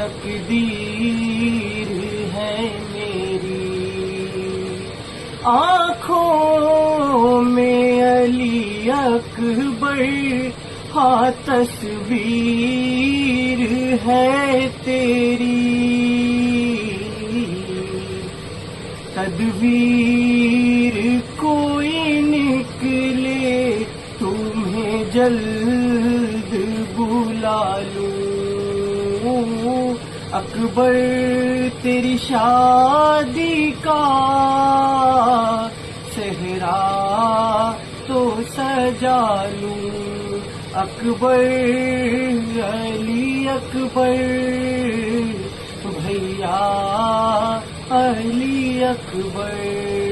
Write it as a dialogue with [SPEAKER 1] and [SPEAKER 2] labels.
[SPEAKER 1] تقدیر ہے میری، آنکھوں میں علی اکبر ہاں تصویر ہے تیری، تدبیر کوئی نکلے تمہیں جلد بلا لوں، اکبر تیری شادی کا صحرا تو سجا لوں، اکبر علی اکبر بھیا علی اکبر۔